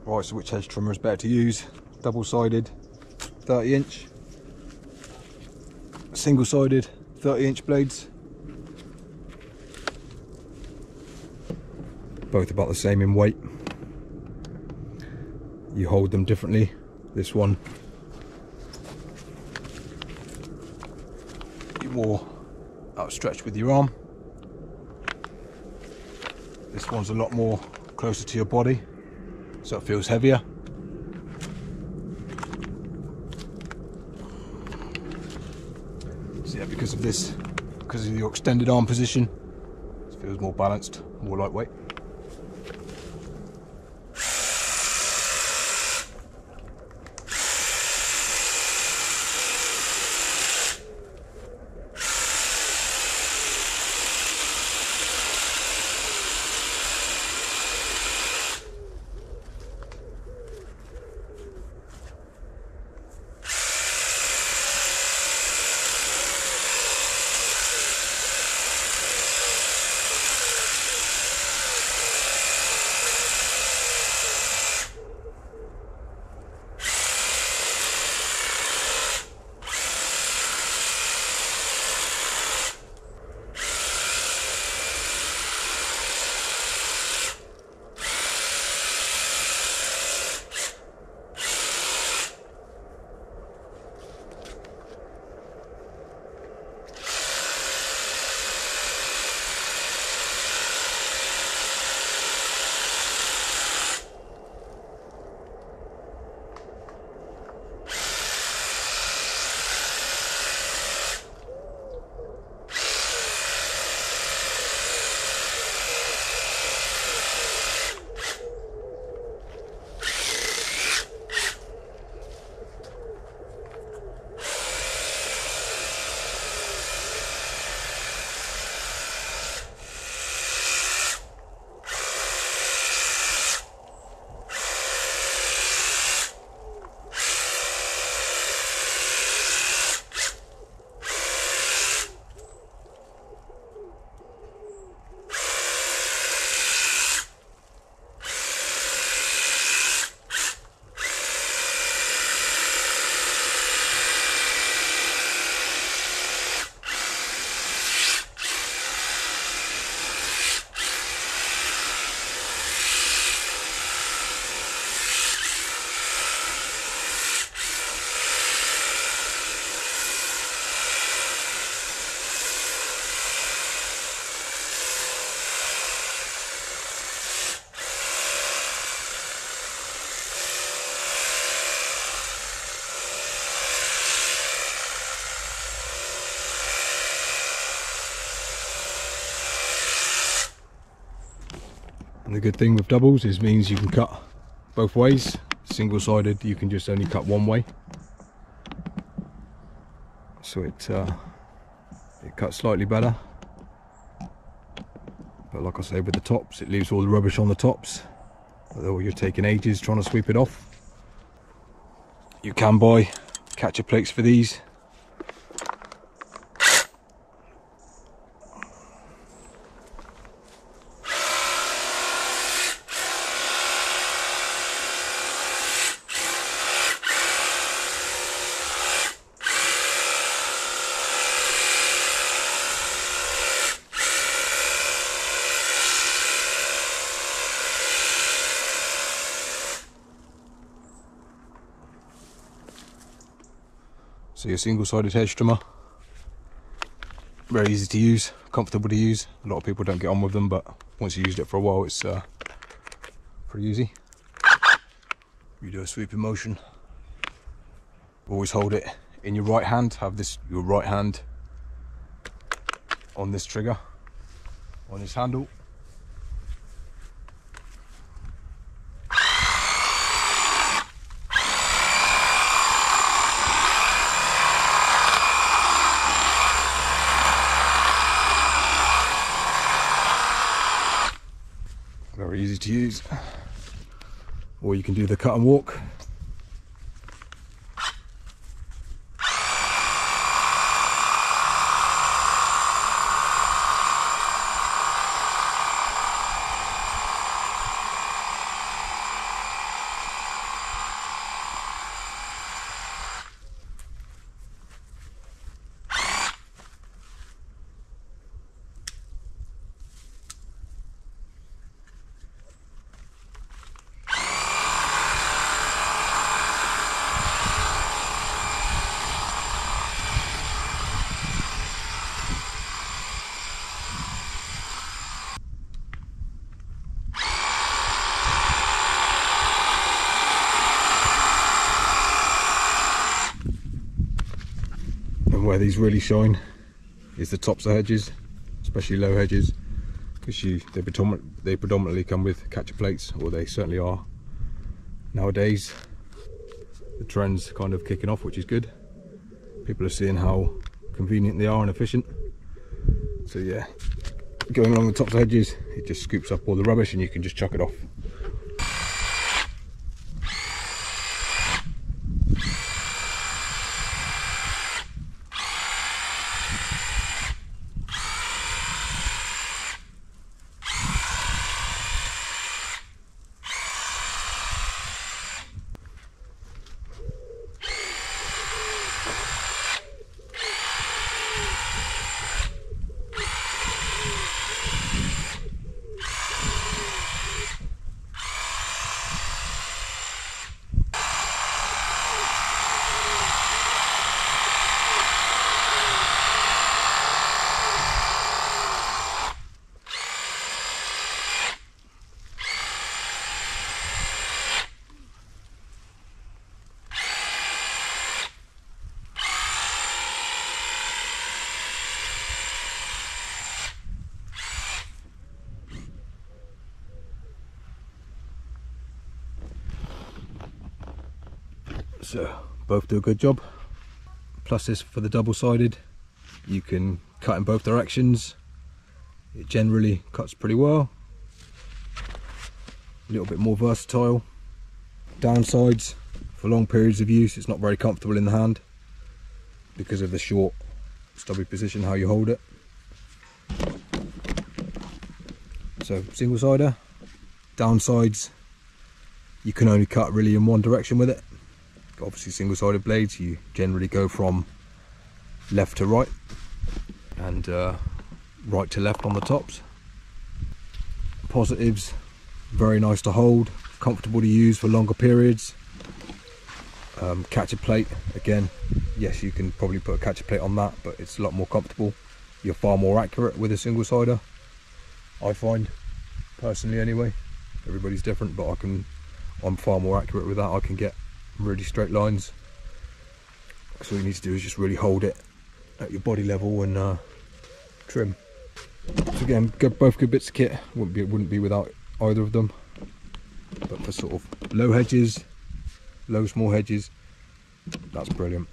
Right, so which hedge trimmer is better to use? Double-sided 30-inch, single-sided 30-inch blades. Both about the same in weight. You hold them differently. This one, you're more outstretched with your arm. This one's a lot more closer to your body, so it feels heavier. So yeah, because of this, because of your extended arm position, it feels more balanced, more lightweight. And the good thing with doubles is means you can cut both ways. Single-sided, you can just only cut one way. So it cuts slightly better. But like I say, with the tops, it leaves all the rubbish on the tops. Although you're taking ages trying to sweep it off. You can buy catcher plates for these. So your single-sided hedge trimmer, very easy to use, comfortable to use. A lot of people don't get on with them, but once you used it for a while, it's pretty easy. You do a sweeping motion. Always hold it in your right hand. Have your right hand on this trigger, on this handle. Very easy to use. Or you can do the cut and walk. where these really shine is the tops of hedges, especially low hedges, because they predominantly come with catcher plates, or they certainly are nowadays. The trend's kind of kicking off, which is good. People are seeing how convenient they are and efficient. So yeah, going along the tops of hedges, it just scoops up all the rubbish and you can just chuck it off. So both do a good job. Plus this for the double-sided, you can cut in both directions. It generally cuts pretty well. A little bit more versatile. Downsides, for long periods of use, it's not very comfortable in the hand because of the short stubby position, how you hold it. So single-sider. Downsides, you can only cut really in one direction with it. Obviously single-sided blades, you generally go from left to right and right to left on the tops. Positives, very nice to hold, comfortable to use for longer periods. Catcher plate, again, yes, you can probably put a catcher plate on that, but it's a lot more comfortable. You're far more accurate with a single-sider, I find, personally anyway. Everybody's different, but I'm far more accurate with that. I can get really straight lines. So all you need to do is just really hold it at your body level and trim. So again, both good bits of kit. Wouldn't be without either of them. But for sort of low hedges, low small hedges, that's brilliant.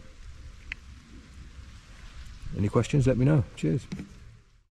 Any questions, let me know. Cheers.